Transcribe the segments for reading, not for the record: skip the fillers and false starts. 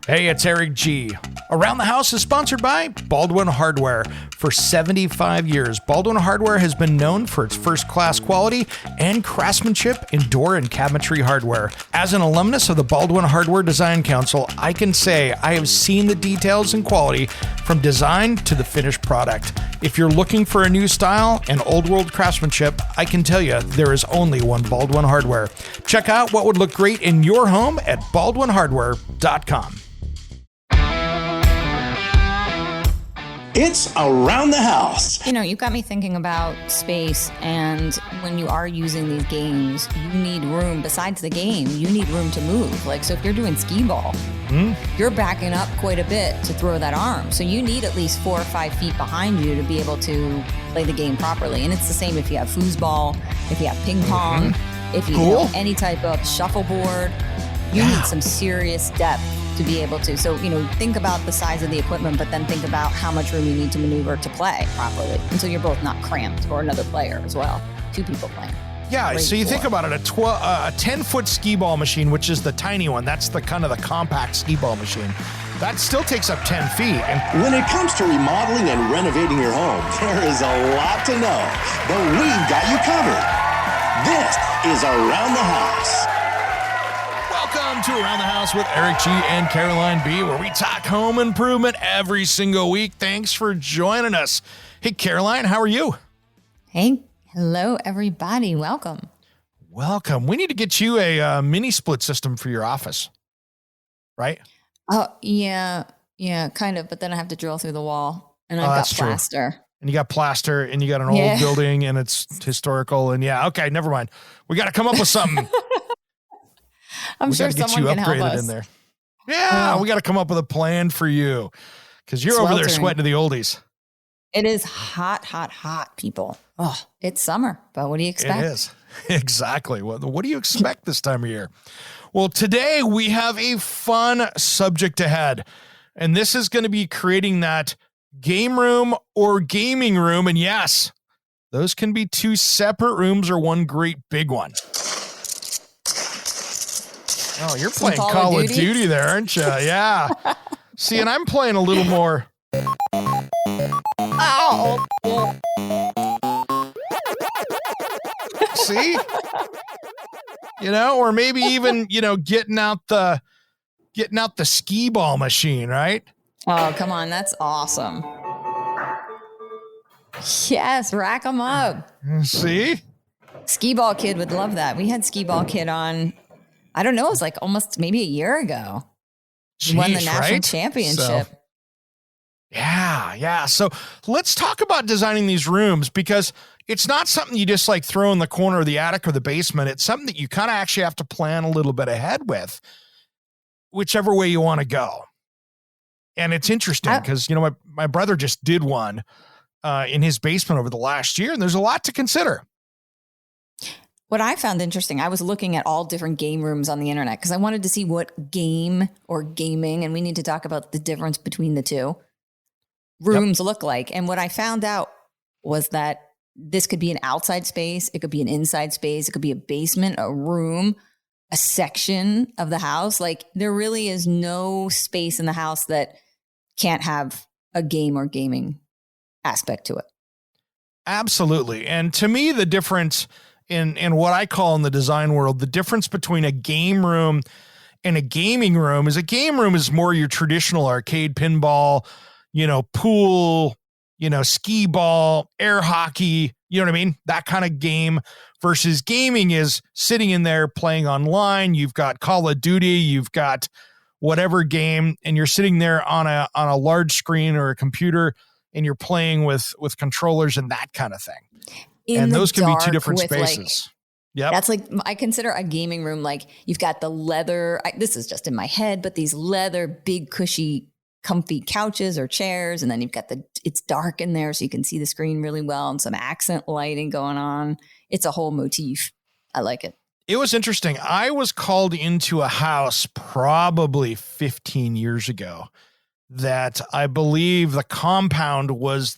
Hey, it's Eric G. Around the House is sponsored by Baldwin Hardware. For 75 years, Baldwin Hardware has been known for its first-class quality and craftsmanship in door and cabinetry hardware. As an alumnus of the Baldwin Hardware Design Council, I can say I have seen the details and quality from design to the finished product. If you're looking for a new style and old-world craftsmanship, I can tell you there is only one Baldwin Hardware. Check out what would look great in your home at baldwinhardware.com. It's Around the House. You know, you got me thinking about space, and when you are using these games, you need room. Besides the game, you need room to move. Like, so if you're doing skee ball, you're backing up quite a bit to throw that arm. So you need at least 4 or 5 feet behind you to be able to play the game properly. And it's the same if you have foosball, if you have ping pong, if you know, any type of shuffleboard. You need some serious depth to be able to. So, you know, think about the size of the equipment, but then think about how much room you need to maneuver to play properly. And so you're both not cramped, or another player as well. 2 people playing. Yeah, so you think about it, a 10-foot skee ball machine, which is the tiny one, that's the kind of the compact skee ball machine. That still takes up 10 feet. And when it comes to remodeling and renovating your home, there is a lot to know, but we've got you covered. This is Around the House. Welcome to Around the House with Eric G. and Caroline B., where we talk home improvement every single week. Thanks for joining us. Hey, Caroline, how are you? Hey, hello, everybody. Welcome. Welcome. We need to get you a mini split system for your office, right? Oh, yeah, kind of. But then I have to drill through the wall, and I've got plaster. True. And you got plaster, and you got an old building, and it's historical. And okay, never mind. We got to come up with something. I'm sure someone can help us. In there. Yeah, we got to come up with a plan for you, because you're over there sweating to the oldies. It is hot, hot, hot, people. Oh, it's summer, but what do you expect? It is. Exactly. What do you expect this time of year? Well, today we have a fun subject ahead, and this is going to be creating that game room or gaming room. And yes, those can be 2 separate rooms or one great big one. Oh, you're playing Call of Duty there, aren't you? Yeah. See, and I'm playing a little more. Ow. See? You know, or maybe even, getting out the skee ball machine, right? Oh, come on. That's awesome. Yes, rack them up. See? Skee ball kid would love that. We had skee ball kid on, I don't know, it was like almost maybe a year ago. He won the national championship. So, yeah. So let's talk about designing these rooms, because it's not something you just like throw in the corner of the attic or the basement. It's something that you kind of actually have to plan a little bit ahead with, whichever way you want to go. And it's interesting because, my brother just did one in his basement over the last year, and there's a lot to consider. What I found interesting, I was looking at all different game rooms on the internet because I wanted to see what game or gaming, and we need to talk about the difference between the two rooms look like. And what I found out was that this could be an outside space. It could be an inside space. It could be a basement, a room, a section of the house. Like, there really is no space in the house that can't have a game or gaming aspect to it. Absolutely. And to me, the difference in what I call in the design world, the difference between a game room and a gaming room is a game room is more your traditional arcade, pinball, pool, skee ball, air hockey, you know what I mean? That kind of game, versus gaming is sitting in there playing online. You've got Call of Duty, you've got whatever game, and you're sitting there on a large screen or a computer, and you're playing with controllers and that kind of thing. And those can be 2 different spaces. Yeah, that's like, I consider a gaming room like you've got the leather. This is just in my head, but these leather, big, cushy, comfy couches or chairs, and then you've got it's dark in there, so you can see the screen really well, and some accent lighting going on. It's a whole motif. I like it. It was interesting. I was called into a house probably 15 years ago that I believe the compound was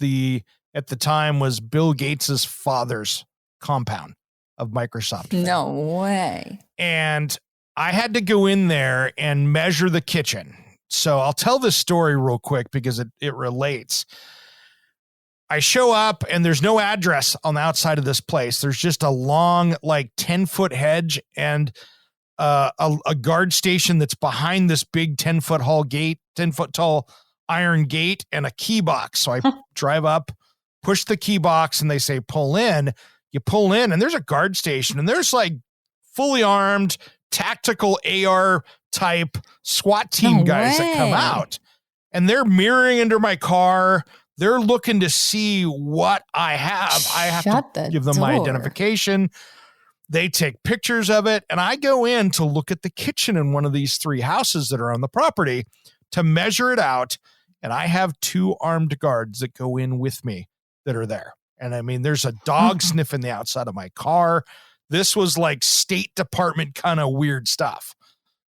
at the time was Bill Gates's father's compound of Microsoft. No way. And I had to go in there and measure the kitchen So I'll tell this story real quick because it relates. I show up and there's no address on the outside of this place. There's just a long, like 10-foot hedge and a guard station that's behind this big 10-foot tall iron gate and a key box. So I drive up, push the key box, and they say, pull in. You pull in and there's a guard station and there's like fully armed tactical AR type SWAT team guys that come out and they're mirroring into my car. They're looking to see what I have. I have to give them my identification. They take pictures of it. And I go in to look at the kitchen in one of these 3 houses that are on the property to measure it out. And I have 2 armed guards that go in with me that are there. And I mean, there's a dog sniffing the outside of my car. This was like State Department kind of weird stuff.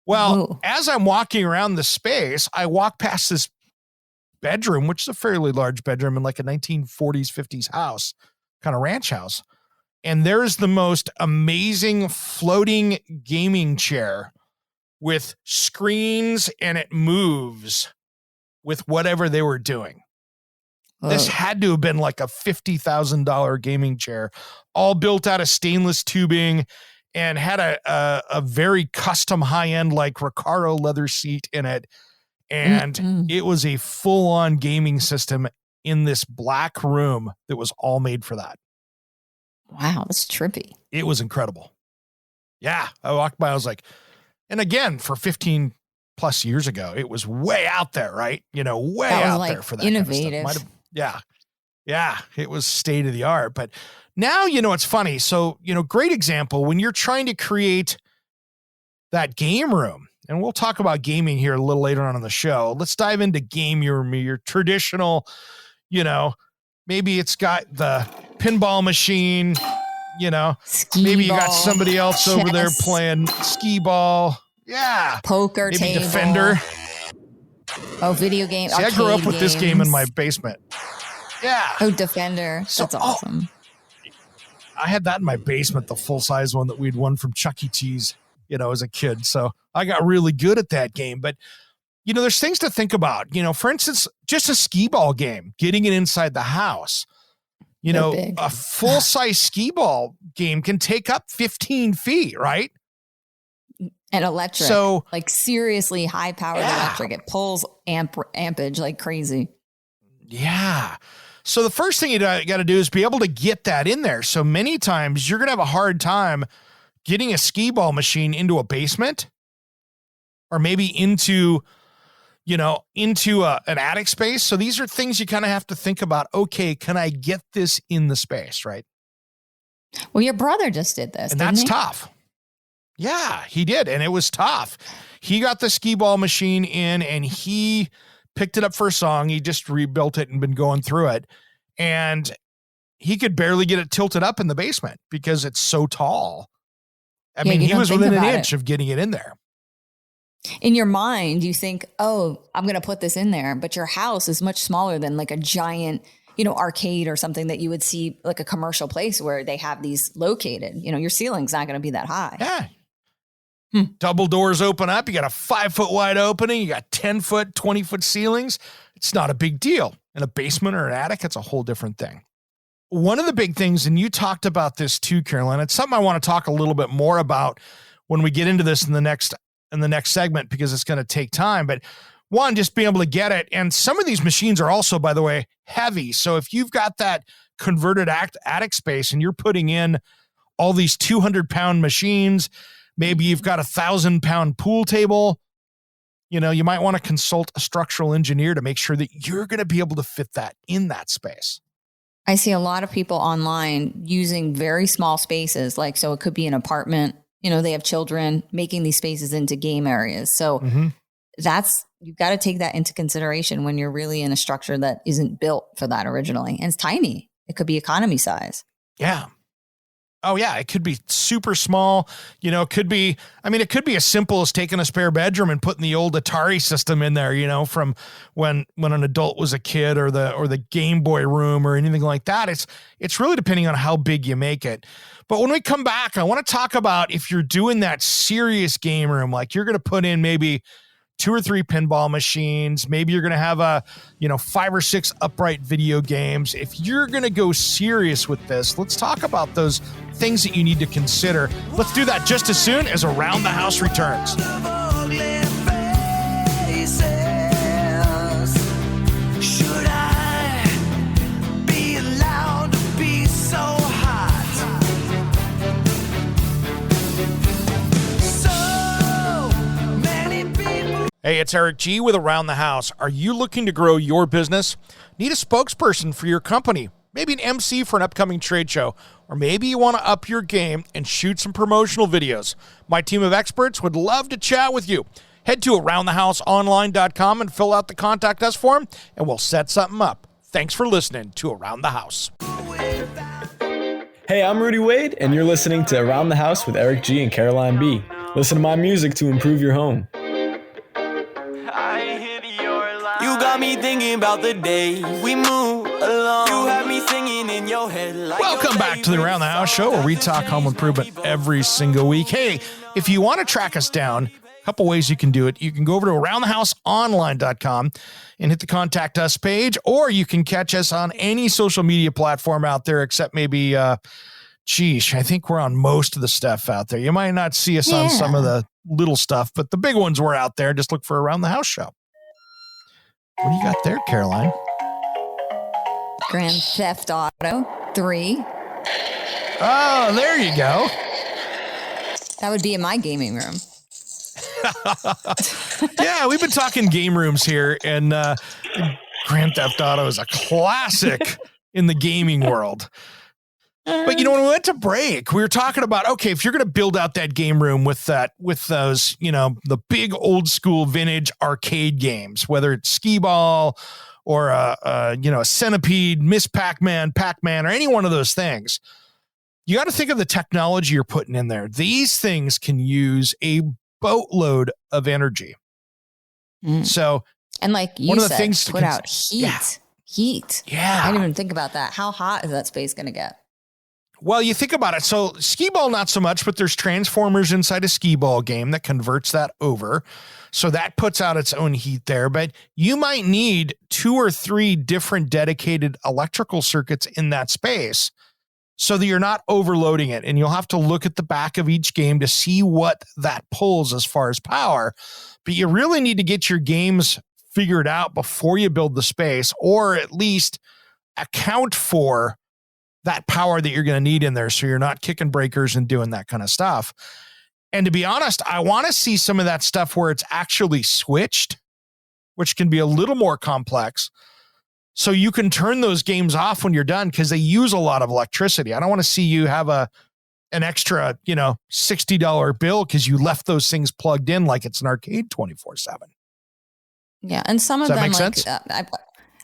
Well, as I'm walking around the space, I walk past this bedroom, which is a fairly large bedroom in like a 1940s, 50s house, kind of ranch house. And there's the most amazing floating gaming chair with screens and it moves with whatever they were doing. This had to have been like a $50,000 gaming chair, all built out of stainless tubing and had a very custom high-end like Recaro leather seat in it. And it was a full-on gaming system in this black room that was all made for that. Wow, that's trippy. It was incredible. Yeah, I walked by, I was like, and again, for 15 plus years ago, it was way out there, right? You know, way out there for that innovative. Kind of stuff. Yeah, it was state of the art. But now, you know, it's funny. So, you know, great example when you're trying to create that game room, and we'll talk about gaming here a little later on in the show. Let's dive into game room, your traditional, you know, maybe it's got the pinball machine, you know, maybe you got somebody else over there playing skee ball. Yeah. Poker maybe table. Defender. Oh, video game. See, I grew up with this game in my basement. Yeah. Oh, Defender. So, that's awesome. I had that in my basement, the full-size one that we'd won from Chuck E. Cheese, you know, as a kid. So I got really good at that game. But, you know, there's things to think about. You know, for instance, just a skee ball game, getting it inside the house. You know, a full-size skee ball game can take up 15 feet, right? And electric. So, like seriously high-powered electric. It pulls ampage like crazy. Yeah. So the first thing you got to do is be able to get that in there. So many times you're going to have a hard time getting a skee ball machine into a basement or maybe into an attic space. So these are things you kind of have to think about. Okay, can I get this in the space, right? Well, your brother just did this, and that's tough. Yeah, he did. And it was tough. He got the skee ball machine in and he picked it up for a song. He just rebuilt it and been going through it. And he could barely get it tilted up in the basement because it's so tall. I mean, he was within an inch of getting it in there. In your mind, you think, oh, I'm going to put this in there. But your house is much smaller than like a giant, you know, arcade or something that you would see like a commercial place where they have these located. You know, your ceiling's not going to be that high. Yeah. Double doors open up. You got a 5-foot wide opening. You got 10-foot, 20-foot ceilings. It's not a big deal. In a basement or an attic, it's a whole different thing. One of the big things, and you talked about this too, Carolyn, it's something I want to talk a little bit more about when we get into this in the next segment because it's going to take time. But one, just being able to get it. And some of these machines are also, by the way, heavy. So if you've got that converted attic space and you're putting in all these 200-pound machines, maybe you've got a 1,000-pound pool table, you know, you might want to consult a structural engineer to make sure that you're going to be able to fit that in that space. I see a lot of people online using very small spaces. Like, so it could be an apartment, you know, they have children, making these spaces into game areas. So you've got to take that into consideration when you're really in a structure that isn't built for that originally. And it's tiny. It could be economy size. Yeah. Oh yeah. It could be super small. You know, it could be as simple as taking a spare bedroom and putting the old Atari system in there, you know, from when an adult was a kid or the Game Boy room or anything like that. It's really depending on how big you make it. But when we come back, I want to talk about if you're doing that serious game room, like you're going to put in maybe 2 or 3 pinball machines. Maybe you're going to have 5 or 6 upright video games. If you're going to go serious with this, let's talk about those things that you need to consider. Let's do that just as soon as Around the House returns. Hey, it's Eric G with Around the House. Are you looking to grow your business? Need a spokesperson for your company? Maybe an MC for an upcoming trade show? Or maybe you want to up your game and shoot some promotional videos? My team of experts would love to chat with you. Head to AroundTheHouseOnline.com and fill out the Contact Us form, and we'll set something up. Thanks for listening to Around the House. Hey, I'm Rudy Wade, and you're listening to Around the House with Eric G and Caroline B. Listen to my music to improve your home. You got me thinking about the day we move along. You have me singing in your head like Welcome back to the Around the House show, where we talk home improvement every single week. Hey, if you want to track us down, a couple ways you can do it. You can go over to AroundTheHouseOnline.com and hit the Contact Us page, or you can catch us on any social media platform out there except maybe, I think we're on most of the stuff out there. You might not see us on some of the little stuff, but the big ones were out there. Just look for Around the House show. What do you got there, Caroline? Grand Theft Auto 3. Oh, there you go. That would be in my gaming room. Yeah, we've been talking game rooms here, and Grand Theft Auto is a classic in the gaming world. But when we went to break, we were talking about, okay, if you're going to build out that game room with those, the big old school vintage arcade games, whether it's Skee-Ball or a Centipede, Miss Pac-Man, or any one of those things, you got to think of the technology you're putting in there. These things can use a boatload of energy. So, and like you one of the said, things put out heat. Heat. Yeah. I didn't even think about that. How hot is that space going to get? Well, you think about it. So Skee-Ball, not so much, but there's transformers inside a Skee-Ball game that converts that over. So that puts out its own heat there. But you might need 2 or 3 different dedicated electrical circuits in that space so that you're not overloading it. And you'll have to look at the back of each game to see what that pulls as far as power. But you really need to get your games figured out before you build the space, or at least account for that power that you're going to need in there, so you're not kicking breakers and doing that kind of stuff. And to be honest, I want to see some of that stuff where it's actually switched, which can be a little more complex, so you can turn those games off when you're done, because they use a lot of electricity. I don't want to see you have an extra, $60 bill because you left those things plugged in like it's an arcade 24/7. Yeah, and some of Does that them, make like, sense?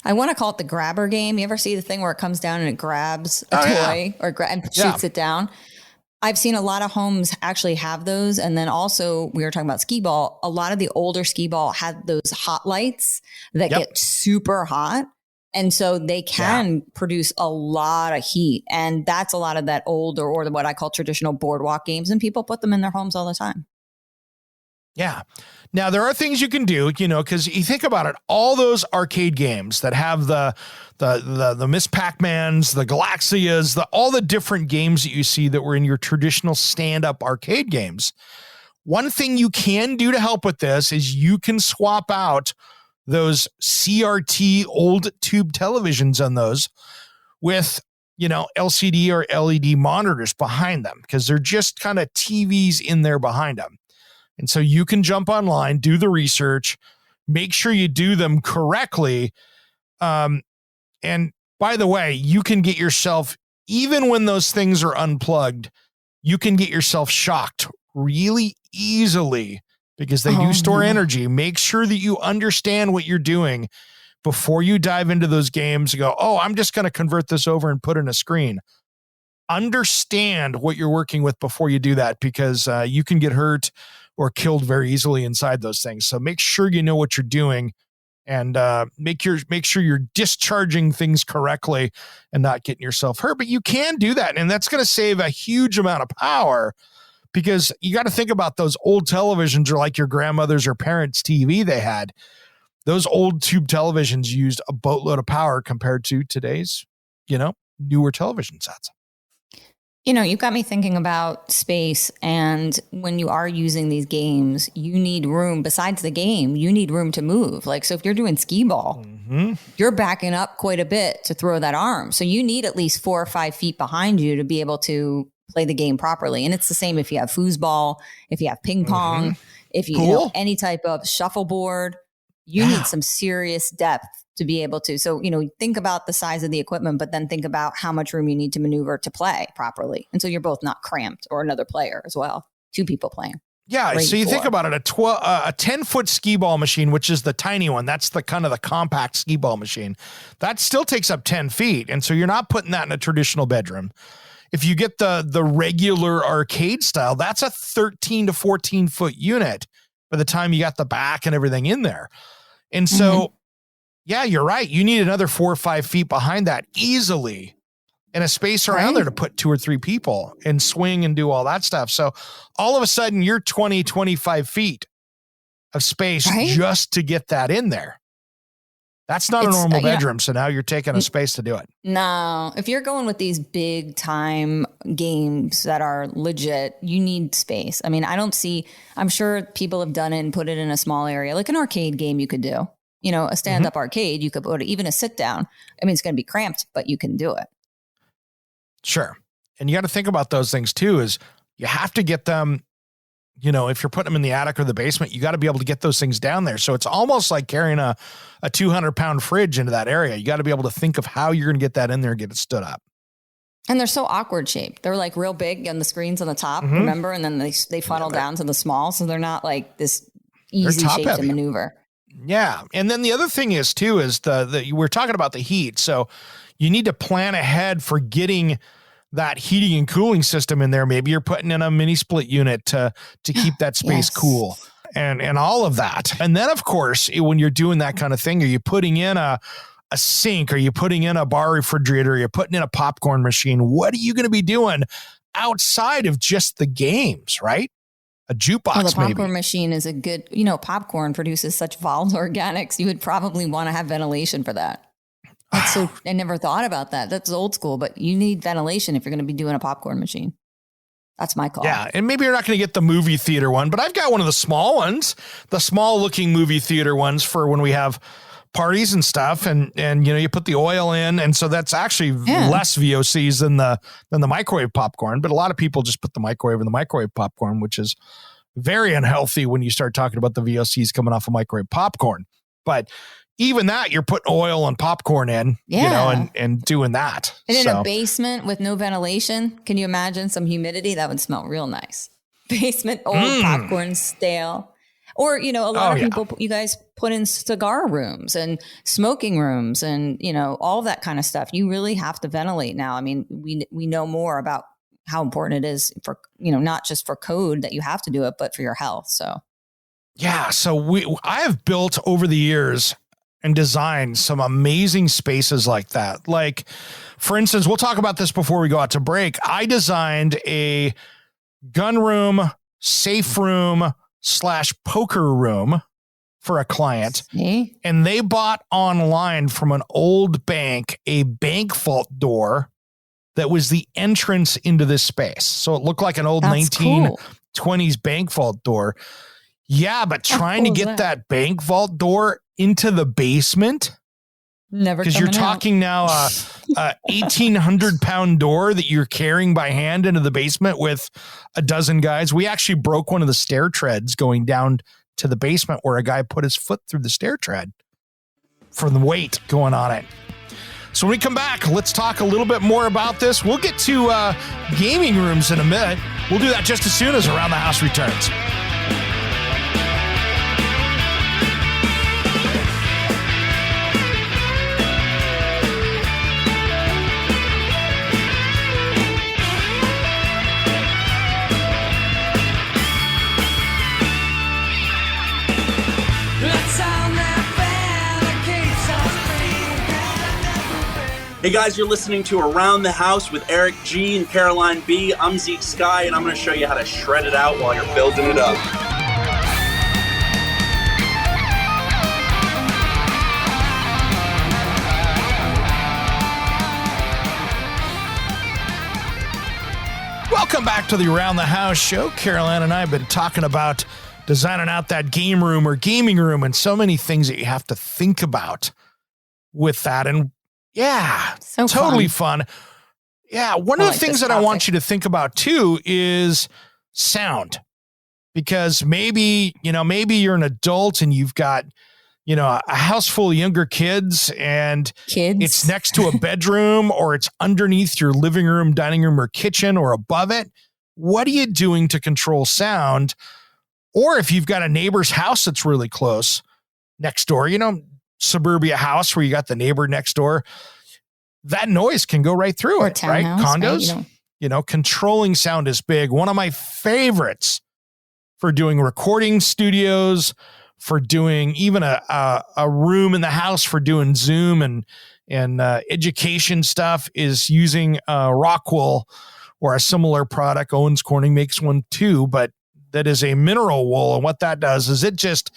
I want to call it the grabber game. You ever see the thing where it comes down and it grabs a toy and shoots it down? I've seen a lot of homes actually have those. And then also, we were talking about Skee-Ball. A lot of the older Skee-Ball had those hot lights that get super hot. And so they can produce a lot of heat. And that's a lot of that old or what I call traditional boardwalk games. And people put them in their homes all the time. Yeah. Now, there are things you can do, because you think about it, all those arcade games that have the Miss Pac-Mans, the Galaxias, all the different games that you see that were in your traditional stand-up arcade games. One thing you can do to help with this is you can swap out those CRT old tube televisions on those with, LCD or LED monitors behind them, because they're just kind of TVs in there behind them. And so you can jump online, do the research, make sure you do them correctly. And by the way, you can get yourself, even when those things are unplugged, you can get yourself shocked really easily because they do store energy. Make sure that you understand what you're doing before you dive into those games and go, I'm just going to convert this over and put in a screen. Understand what you're working with before you do that, because you can get hurt or killed very easily inside those things. So make sure you know what you're doing, and make sure you're discharging things correctly and not getting yourself hurt. But you can do that, and that's going to save a huge amount of power. because you got to think about those old televisions are like your grandmother's or parents' TV they had. Those old tube televisions used a boatload of power compared to today's, newer television sets. You've got me thinking about space, and when you are using these games, you need room. Besides the game, you need room to move. Like, so if you're doing skee ball, you're backing up quite a bit to throw that arm. So you need at least 4 or 5 feet behind you to be able to play the game properly. And it's the same if you have foosball, if you have ping pong, if you, any type of shuffleboard, you need some serious depth to be able to. So, think about the size of the equipment, but then think about how much room you need to maneuver to play properly. And so you're both not cramped, or another player as well. 2 people playing. Yeah. So you think about it, a 10-foot skee ball machine, which is the tiny one. That's the kind of the compact skee ball machine that still takes up 10 feet. And so you're not putting that in a traditional bedroom. If you get the regular arcade style, that's a 13 to 14 foot unit by the time you got the back and everything in there. And so, yeah, you're right. You need another 4 or 5 feet behind that easily, and a space around there to put 2 or 3 people and swing and do all that stuff. So all of a sudden you're 20, 25 feet of space just to get that in there. That's not a normal bedroom. So now you're taking a space to do it. No, if you're going with these big time games that are legit, you need space. I mean, I'm sure people have done it and put it in a small area, like an arcade game you could do, a stand up arcade, you could put it, even a sit down. I mean, it's going to be cramped, but you can do it. Sure. And you got to think about those things too, is you have to get them, if you're putting them in the attic or the basement, you got to be able to get those things down there. So it's almost like carrying a 200-pound fridge into that area. You got to be able to think of how you're going to get that in there and get it stood up. And they're so awkward shaped. They're like real big on the screens on the top, remember? And then they funnel down to the small. So they're not like this easy shape to maneuver. Yeah. And then the other thing is too, is we're talking about the heat. So you need to plan ahead for getting that heating and cooling system in there. Maybe you're putting in a mini split unit to keep that space cool and all of that. And then of course, when you're doing that kind of thing, are you putting in a sink? Are you putting in a bar refrigerator? Are you putting in a popcorn machine? What are you going to be doing outside of just the games, right? A jukebox, the popcorn machine is a good, popcorn produces such volatile organics. You would probably want to have ventilation for that. I never thought about that. That's old school, but you need ventilation if you're going to be doing a popcorn machine. That's my call. Yeah. And maybe you're not going to get the movie theater one, but I've got one of the small ones, the small looking movie theater ones for when we have parties and stuff. And you put the oil in. And so that's actually less VOCs than the microwave popcorn. But a lot of people just put the microwave in the microwave popcorn, which is very unhealthy when you start talking about the VOCs coming off of microwave popcorn. But even that, you're putting oil and popcorn in, and doing that. And in a basement with no ventilation, can you imagine some humidity? That would smell real nice. Basement, old popcorn, stale. Or, a lot of people, you guys put in cigar rooms and smoking rooms and, all that kind of stuff. You really have to ventilate now. I mean, we know more about how important it is for, not just for code that you have to do it, but for your health. So. Yeah. So I have built over the years and designed some amazing spaces like that. Like, for instance, we'll talk about this before we go out to break. I designed a gun room, safe room / poker room for a client. And they bought online from an old bank a bank vault door that was the entrance into this space. So it looked like an old 1920s bank vault door. Yeah, but trying to get that bank vault door into the basement, because you're talking now a 1,800-pound door that you're carrying by hand into the basement with a dozen guys. We actually broke one of the stair treads going down to the basement where a guy put his foot through the stair tread from the weight going on it. So when we come back, let's talk a little bit more about this. We'll get to gaming rooms in a minute. We'll do that just as soon as Around the House returns. Hey guys, you're listening to Around the House with Eric G and Caroline B. I'm Zeke Sky, and I'm going to show you how to shred it out while you're building it up. Welcome back to the Around the House show. Caroline and I have been talking about designing out that game room or gaming room and so many things that you have to think about with that. And yeah, So totally fun. Yeah, one of the things that I want you to think about too is sound. Because maybe you're an adult and you've got, a house full of younger kids and it's next to a bedroom or it's underneath your living room, dining room, or kitchen or above it. What are you doing to control sound? Or if you've got a neighbor's house that's really close next door, suburbia house where you got the neighbor next door, that noise can go right through it, right? Condos, right? Controlling sound is big. One of my favorites for doing recording studios, for doing even a room in the house for doing Zoom and education stuff is using Rockwool or a similar product. Owens Corning makes one too, but that is a mineral wool. And what that does is it just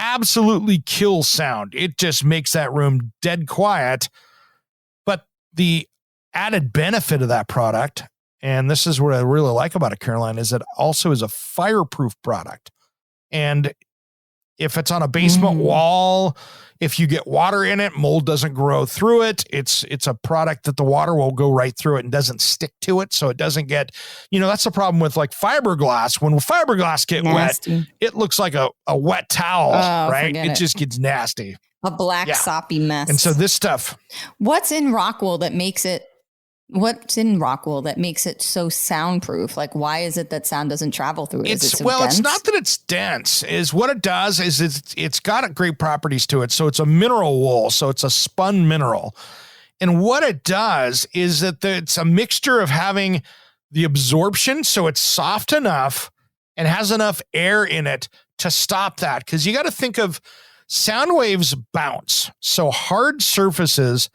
absolutely kills sound. It just makes that room dead quiet. But the added benefit of that product, and this is what I really like about it, Caroline, is it also is a fireproof product. And if it's on a basement wall, if you get water in it, mold doesn't grow through it. It's a product that the water will go right through it and doesn't stick to it. So it doesn't get, that's the problem with like fiberglass. When fiberglass get nasty. Wet, it looks like a wet towel, right? It just gets nasty. A black soppy mess. And so this stuff. What's in Rockwool that makes it so soundproof? Like, why is it that sound doesn't travel through it? Is it so dense? It's not that it's dense. Is what it does is it's got great properties to it. So it's a mineral wool. So it's a spun mineral. And what it does is that it's a mixture of having the absorption. So it's soft enough and has enough air in it to stop that. Because you got to think of sound waves bounce. So hard surfaces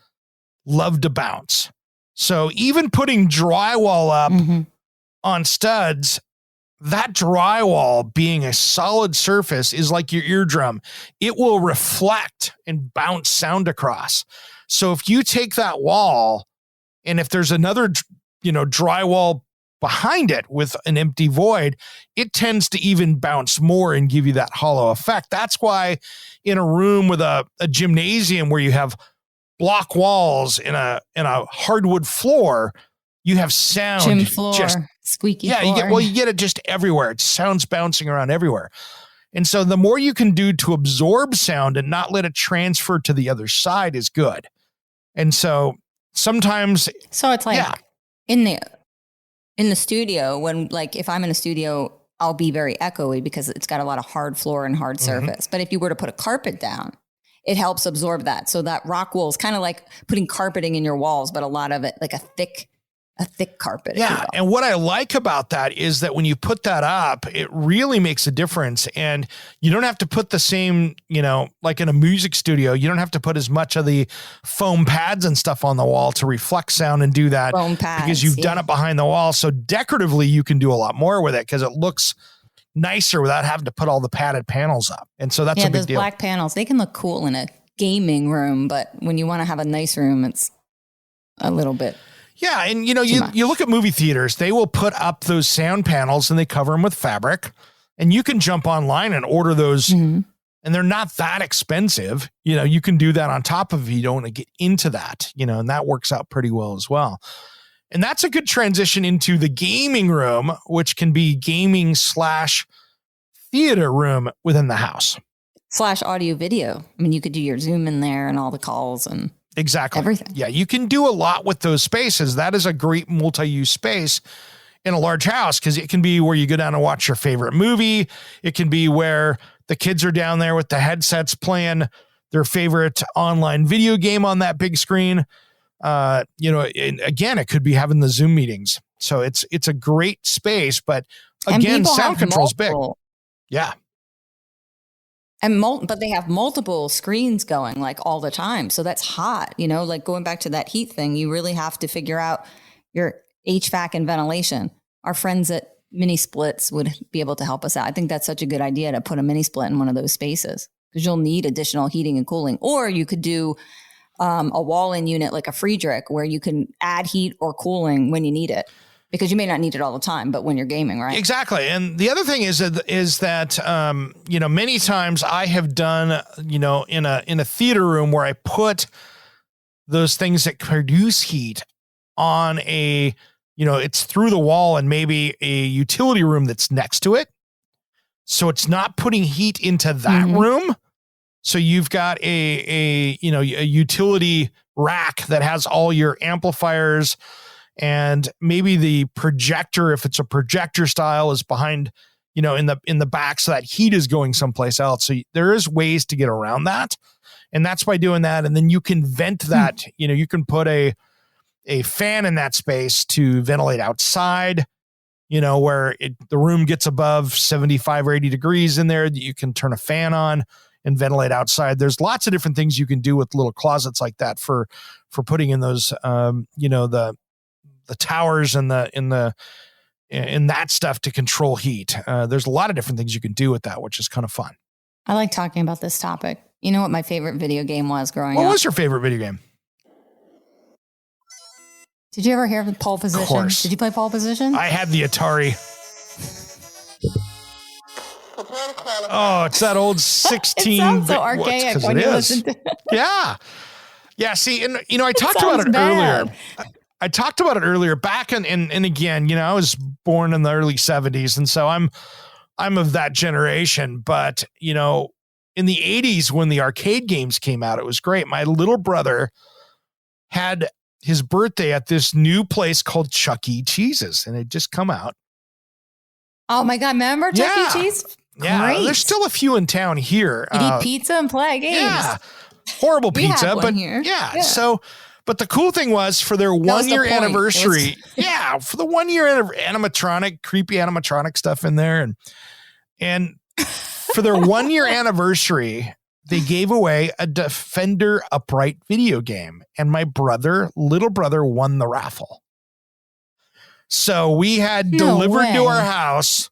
love to bounce. So even putting drywall up on studs, that drywall being a solid surface is like your eardrum. It will reflect and bounce sound across. So if you take that wall and if there's another, drywall behind it with an empty void, it tends to even bounce more and give you that hollow effect. That's why in a room with a gymnasium where you have block walls in a hardwood floor, you have sound. Gym floor, just squeaky floor. You get it just everywhere. It sounds bouncing around everywhere. And so the more you can do to absorb sound and not let it transfer to the other side is good. And so sometimes. So it's like in the studio, when like if I'm in a studio, I'll be very echoey because it's got a lot of hard floor and hard surface. But if you were to put a carpet down, it helps absorb that. So that rock wool is kind of like putting carpeting in your walls, but a lot of it like a thick carpet. Yeah. And what I like about that is that when you put that up, it really makes a difference. And you don't have to put the same, like in a music studio, you don't have to put as much of the foam pads and stuff on the wall to reflect sound and do that foam pads, because you've done it behind the wall. So decoratively, you can do a lot more with it because it looks nicer without having to put all the padded panels up. And so that's a big those deal. Black panels, they can look cool in a gaming room, but when you want to have a nice room, it's a little bit. Yeah. And you look at movie theaters, they will put up those sound panels and they cover them with fabric, and you can jump online and order those and they're not that expensive. You can do that on top of you don't want to get into that, and that works out pretty well as well. And that's a good transition into the gaming room, which can be gaming / theater room within the house. / audio video. I mean, you could do your Zoom in there and all the calls and exactly everything. Yeah, you can do a lot with those spaces. That is a great multi-use space in a large house because it can be where you go down and watch your favorite movie. It can be where the kids are down there with the headsets playing their favorite online video game on that big screen. And again, it could be having the Zoom meetings. So it's a great space, but again, sound control is big. Yeah. And but they have multiple screens going like all the time. So that's hot, like going back to that heat thing, you really have to figure out your HVAC and ventilation. Our friends at Mini Splits would be able to help us out. I think that's such a good idea to put a mini split in one of those spaces because you'll need additional heating and cooling. Or you could do a wall-in unit like a Friedrich where you can add heat or cooling when you need it. Because you may not need it all the time, but when you're gaming, right? Exactly. And the other thing is that, many times I have done, in a theater room where I put those things that produce heat on it's through the wall and maybe a utility room that's next to it. So it's not putting heat into that room. So you've got a utility rack that has all your amplifiers and maybe the projector, if it's a projector style, is behind, in the back. So that heat is going someplace else. So there is ways to get around that. And that's by doing that. And then you can vent that, you can put a fan in that space to ventilate outside, where the room gets above 75 or 80 degrees in there. You can turn a fan on and ventilate outside. There's lots of different things you can do with little closets like that for putting in those, the towers and in that stuff to control heat. There's a lot of different things you can do with that, which is kind of fun. I like talking about this topic. You know what my favorite video game was growing up? What was your favorite video game? Did you ever hear of Pole Position? Of course. Did you play Pole Position? I had the Atari. Oh, it's that old 16. It sounds so archaic when you listen to it. Yeah. Yeah. See, and I talked about it earlier. I talked about it earlier back and again, I was born in the early 70s. And so I'm of that generation, but in the 80s when the arcade games came out, it was great. My little brother had his birthday at this new place called Chuck E. Cheese's, and it just come out. Oh my God. Remember Chuck E. Cheese? Yeah. Great. There's still a few in town here. You'd eat pizza and play games. Yeah. Horrible pizza, have one but here. Yeah. So, but the cool thing was for their 1 year anniversary. For the 1 year animatronic, creepy animatronic stuff in there. And for their 1 year anniversary, they gave away a Defender upright video game. And my little brother won the raffle. So we had delivered to our house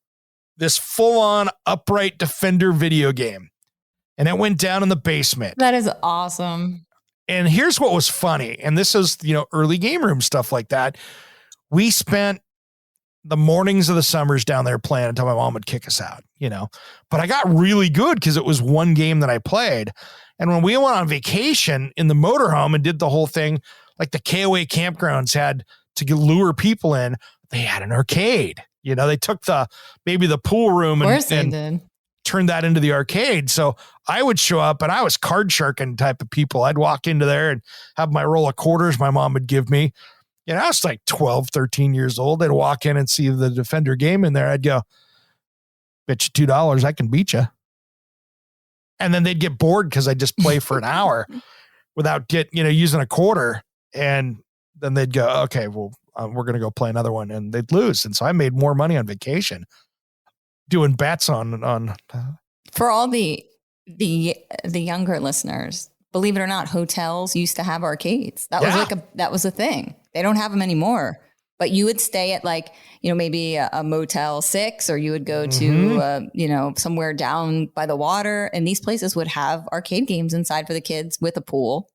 this full on upright Defender video game. And it went down in the basement. That is awesome. And here's what was funny. And this is, early game room stuff like that. We spent the mornings of the summers down there playing until my mom would kick us out, but I got really good because it was one game that I played. And when we went on vacation in the motorhome and did the whole thing, like the KOA campgrounds had to lure people in, they had an arcade. They took maybe the pool room and turned that into the arcade. So I would show up and I was card sharking type of people. I'd walk into there and have my roll of quarters my mom would give me. I was like 12, 13 years old. I'd walk in and see the Defender game in there. I'd go, bet you $2, I can beat you. And then they'd get bored because I just play for an hour without using a quarter. And then they'd go, okay, well, we're going to go play another one, and they'd lose. And so I made more money on vacation doing bets on. For all the younger listeners, believe it or not, hotels used to have arcades. That was that was a thing. They don't have them anymore. But you would stay at maybe a Motel 6, or you would go to somewhere down by the water, and these places would have arcade games inside for the kids with a pool.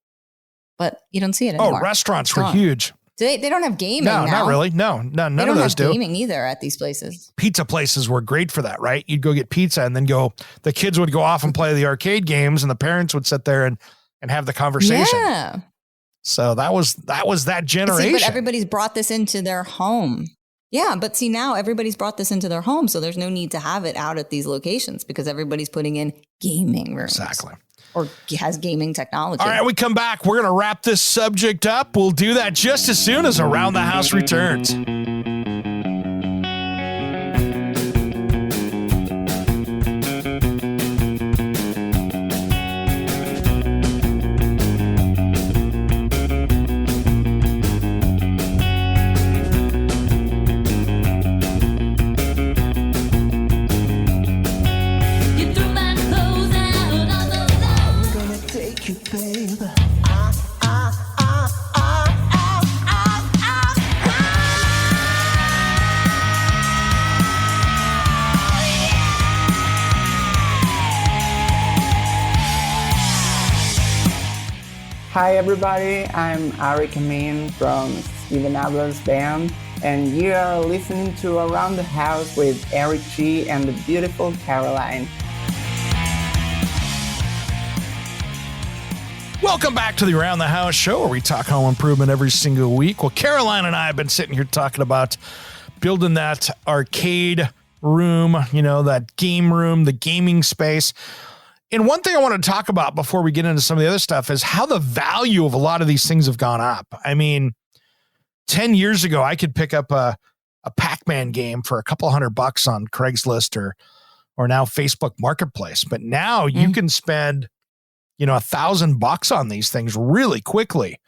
But you don't see it anymore. Oh, restaurants were huge. They don't have gaming now. Not really. No, none of those do. They don't have gaming either at these places. Pizza places were great for that, right? You'd go get pizza and then the kids would go off and play the arcade games, and the parents would sit there and have the conversation. Yeah. So that was that generation. But everybody's brought this into their home. Yeah, but see, now everybody's brought this into their home, so there's no need to have it out at these locations because everybody's putting in gaming rooms. Exactly. Or has gaming technology. All right, we come back. We're going to wrap this subject up. We'll do that just as soon as Around the House returns. You threw my clothes out. you, baby. Hi everybody, I'm Ari Kamin from Steven Abler's band, and you are listening to Around the House with Eric G and the beautiful Caroline. Welcome back to the Around the House show, where we talk home improvement every single week. Well, Caroline and I have been sitting here talking about building that arcade room, that game room, the gaming space. And one thing I want to talk about before we get into some of the other stuff is how the value of a lot of these things have gone up. I mean, 10 years ago, I could pick up a Pac-Man game for a couple $100 on Craigslist or now Facebook Marketplace. But now you can spend, $1,000 on these things really quickly.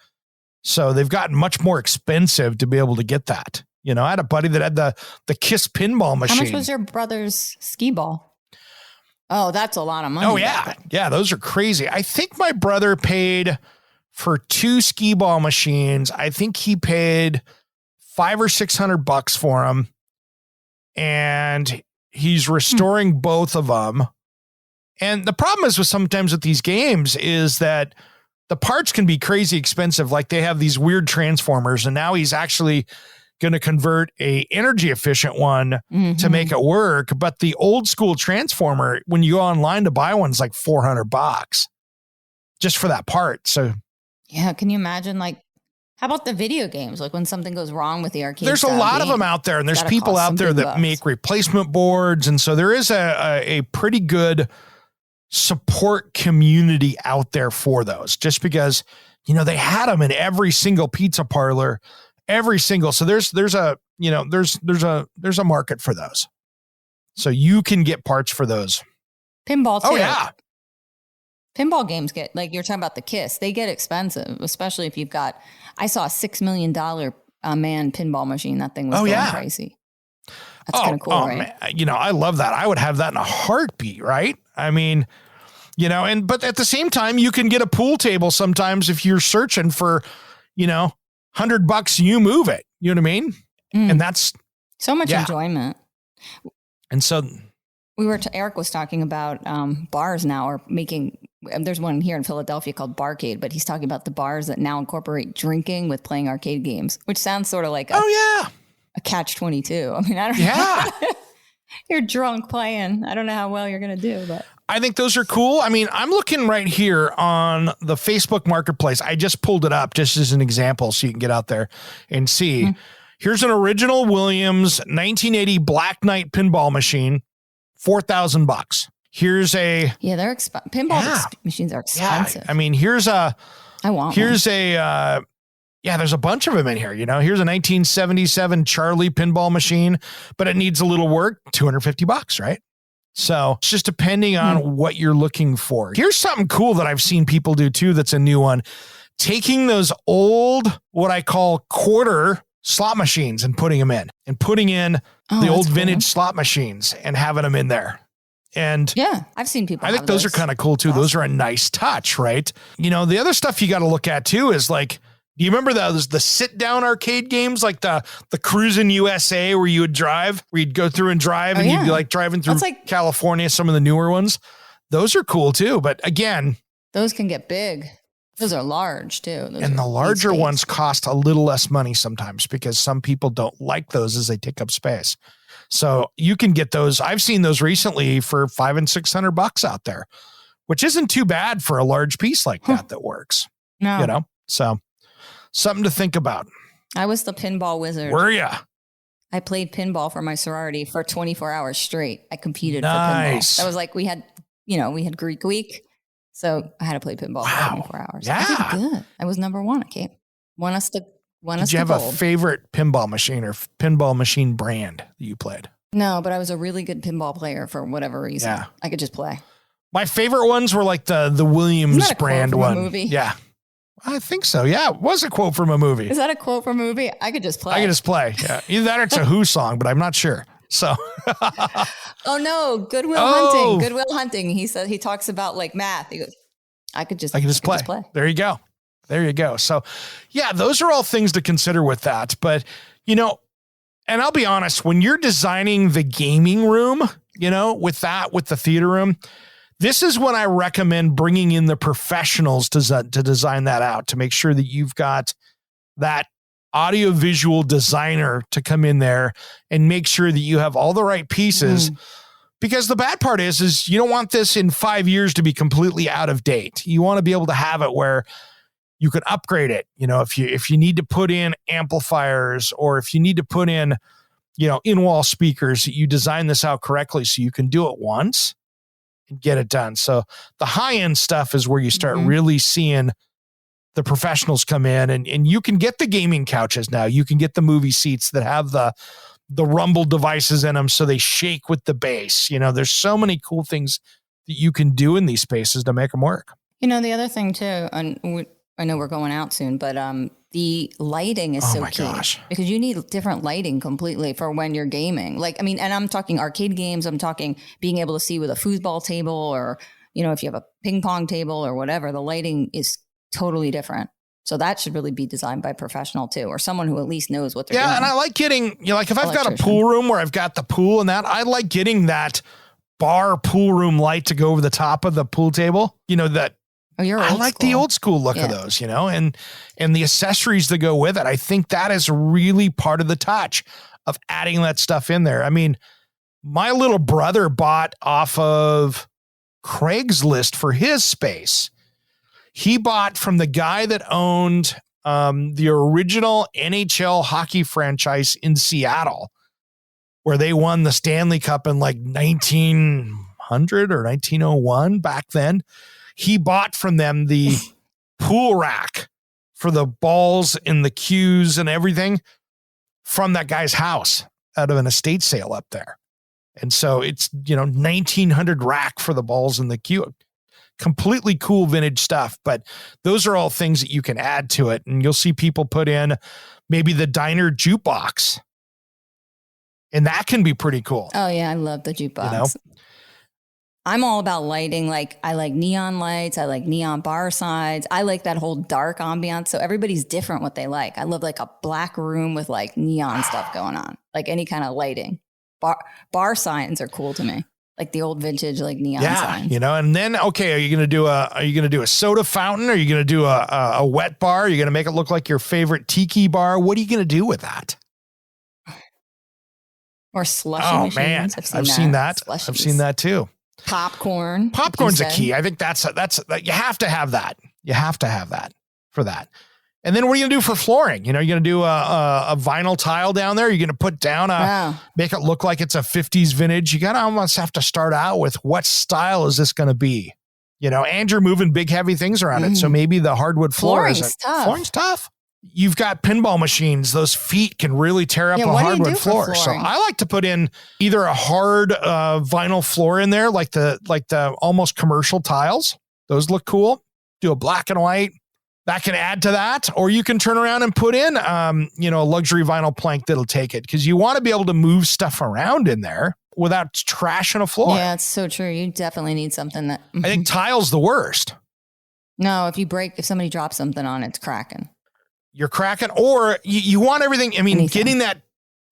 So they've gotten much more expensive to be able to get that. I had a buddy that had the Kiss pinball machine. How much was your brother's skee ball? Oh, that's a lot of money. Oh, yeah. Yeah, those are crazy. I think my brother paid for 2 skee ball machines. I think he paid $500 or $600 for them. And he's restoring both of them. And the problem is sometimes with these games is that the parts can be crazy expensive. Like they have these weird transformers, and now he's actually going to convert a energy efficient one to make it work. But the old school transformer, when you go online to buy one, is like $400 just for that part. So yeah, can you imagine how about the video games? Like when something goes wrong with the arcade, there's a lot of them out there, and there's people out there that make replacement boards. And so there is a pretty good support community out there for those, just because, they had them in every single pizza parlor. So there's a market for those. So you can get parts for those. Pinball too. Oh yeah. Pinball games you're talking about the Kiss, they get expensive, especially if you've got, I saw a $6 million man pinball machine. That thing was crazy. That's kind of cool, right? Man. I love that. I would have that in a heartbeat, right? I mean, but at the same time, you can get a pool table sometimes if you're searching for, $100, you move it. You know what I mean? And that's so much enjoyment. And so Eric was talking about bars now are making. There's one here in Philadelphia called Barcade, but he's talking about the bars that now incorporate drinking with playing arcade games, which sounds sort of like a catch-22. I mean, I don't know. You're drunk playing. I don't know how well you're going to do, but I think those are cool. I mean, I'm looking right here on the Facebook Marketplace. I just pulled it up just as an example so you can get out there and see. Here's an original Williams 1980 Black Knight pinball machine, $4,000. Here's a they're pinball machines are expensive. I mean, there's a bunch of them in here. Here's a 1977 Charlie pinball machine, but it needs a little work, $250, right? So it's just depending on what you're looking for. Here's something cool that I've seen people do too. That's a new one. Taking those old, what I call quarter slot machines and putting them in the old vintage slot machines and having them in there. And yeah, I've seen people. I think those are kind of cool too. Awesome. Those are a nice touch, right? The other stuff you got to look at too is do you remember the sit down arcade games, like the Cruisin' USA, where you would drive, where you'd go through and drive, and you'd be driving through California, some of the newer ones. Those are cool too. But again, those can get big. Those are large too. And the larger ones cost a little less money sometimes because some people don't like those as they take up space. So you can get those. I've seen those recently for $500 and $600 out there, which isn't too bad for a large piece like that works. No, so. Something to think about. I was the pinball wizard. Were ya? I played pinball for my sorority for 24 hours straight. I competed for pinball. That was we had Greek week. So I had to play pinball for 24 hours. Yeah. I did good. I was number one. I won us the Did you have gold. A favorite pinball machine or pinball machine brand that you played? No, but I was a really good pinball player for whatever reason. Yeah. I could just play. My favorite ones were the Williams brand one. Movie? Yeah. I think so. Yeah. It was a quote from a movie. Is that a quote from a movie? I could just play. Yeah. Either that or it's a Who song, but I'm not sure. So. Oh no. Goodwill Hunting. Goodwill Hunting. He talks about math. He goes, I could just play. There you go. There you go. So yeah, those are all things to consider with that. But, you know, and I'll be honest, when you're designing the gaming room, you know, with the theater room, this is when I recommend bringing in the professionals to design that out, to make sure that you've got that audiovisual designer to come in there and make sure that you have all the right pieces. Because the bad part is you don't want this in 5 years to be completely out of date. You want to be able to have it where you can upgrade it. You know, if you need to put in amplifiers, or if you need to put in, you know, in-wall speakers, you design this out correctly so you can do it once and get it done. So the high-end stuff is where you start really seeing the professionals come in, and you can get the gaming couches now. You can get the movie seats that have the rumble devices in them so they shake with the bass. You know, there's so many cool things that you can do in these spaces to make them work. You know, the other thing too, and I know we're going out soon, but the lighting is so key. Because you need different lighting completely for when you're gaming. Like, I mean, and I'm talking arcade games. I'm talking being able to see with a foosball table, or, you know, if you have a ping pong table or whatever, the lighting is totally different. So that should really be designed by a professional too, or someone who at least knows what they're doing. Yeah, and I like getting, you know, like if I've got a pool room where I've got the pool and that, I like getting that bar pool room light to go over the top of the pool table. You know, that I like the old school look of those, you know, and the accessories that go with it. I think that is really part of the touch of adding that stuff in there. I mean, my little brother bought off of Craigslist for his space. He bought from the guy that owned the original NHL hockey franchise in Seattle, where they won the Stanley Cup in like 1900 or 1901 back then. He bought from them the pool rack for the balls and the cues and everything from that guy's house out of an estate sale up there. And so it's, you know, 1900 rack for the balls and the cue. Completely cool vintage stuff, but those are all things that you can add to it. And you'll see people put in maybe the diner jukebox, and that can be pretty cool. Oh yeah. I love the jukebox. You know? I'm all about lighting. Like, I like neon lights. I like neon bar sides. I like that whole dark ambiance. So everybody's different what they like. I love like a black room with like neon stuff going on, like any kind of lighting. Bar signs are cool to me. Like the old vintage, like neon signs. You know, and then, okay, are you going to do a soda fountain? Are you going to do a wet bar? Are you going to make it look like your favorite tiki bar? What are you going to do with that? Or slushy machines. Man, I've seen that. I've seen that too. Popcorn. Popcorn's a key. I think that's you have to have that. You have to have that for that. And then what are you going to do for flooring? You know, you're going to do a vinyl tile down there. You're going to put down make it look like it's a 50s vintage. You got to almost have to start out with what style is this going to be? You know, and you're moving big, heavy things around it. So maybe the hardwood floor is tough. Flooring's tough. You've got pinball machines. Those feet can really tear up a hardwood floor. So I like to put in either a hard vinyl floor in there, like the almost commercial tiles. Those look cool. Do a black and white. That can add to that, or you can turn around and put in, you know, a luxury vinyl plank that'll take it, because you want to be able to move stuff around in there without trashing a floor. Yeah, it's so true. You definitely need something that. I think tile's the worst. No, if somebody drops something on it, it's cracking. You're cracking, or you want everything. I mean, getting that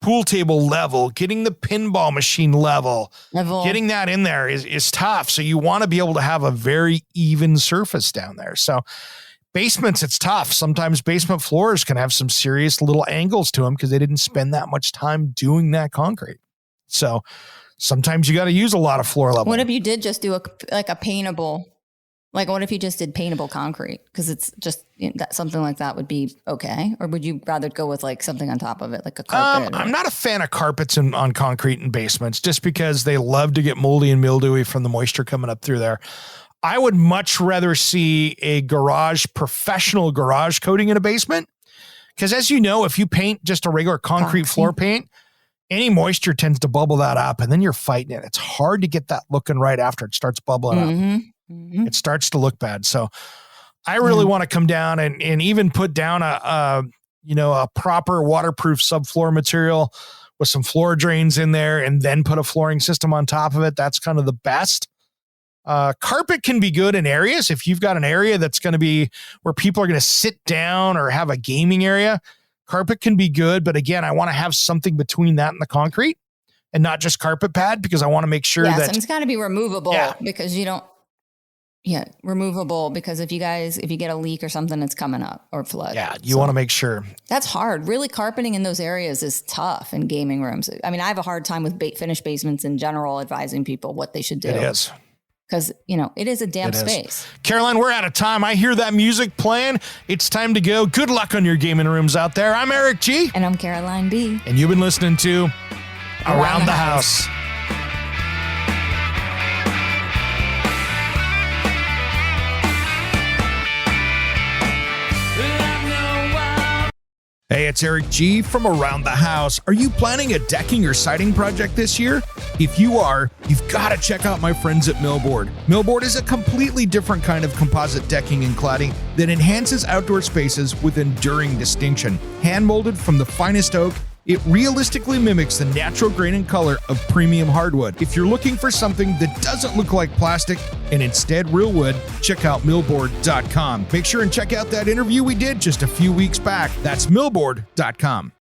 pool table level, getting the pinball machine level. Getting that in there is tough. So you want to be able to have a very even surface down there. So basements, it's tough. Sometimes basement floors can have some serious little angles to them because they didn't spend that much time doing that concrete. So sometimes you got to use a lot of floor level. What if you did just do a paintable? Like, what if you just did paintable concrete? Because it's just something like that would be okay. Or would you rather go with like something on top of it, like a carpet? I'm not a fan of carpets on concrete in basements, just because they love to get moldy and mildewy from the moisture coming up through there. I would much rather see a professional garage coating in a basement. Because as you know, if you paint just a regular concrete floor paint, any moisture tends to bubble that up, and then you're fighting it. It's hard to get that looking right after it starts bubbling up. It starts to look bad. So I really want to come down and even put down a proper waterproof subfloor material with some floor drains in there, and then put a flooring system on top of it. That's kind of the best. Carpet can be good in areas. If you've got an area that's going to be where people are going to sit down or have a gaming area, carpet can be good. But again, I want to have something between that and the concrete and not just carpet pad, because I want to make sure that and it's got to be removable because you don't. Yeah, removable, because if you get a leak or something, it's coming up, or flood. Yeah, you want to make sure. That's hard. Really, carpeting in those areas is tough in gaming rooms. I mean, I have a hard time with finished basements in general, advising people what they should do. It is. Because, it is a damp space. Caroline, we're out of time. I hear that music playing. It's time to go. Good luck on your gaming rooms out there. I'm Eric G. And I'm Caroline B. And you've been listening to Around the House. Hey, it's Eric G. from Around the House. Are you planning a decking or siding project this year? If you are, you've got to check out my friends at Millboard. Millboard is a completely different kind of composite decking and cladding that enhances outdoor spaces with enduring distinction. Hand-molded from the finest oak, it realistically mimics the natural grain and color of premium hardwood. If you're looking for something that doesn't look like plastic and instead real wood, check out millboard.com. Make sure and check out that interview we did just a few weeks back. That's millboard.com.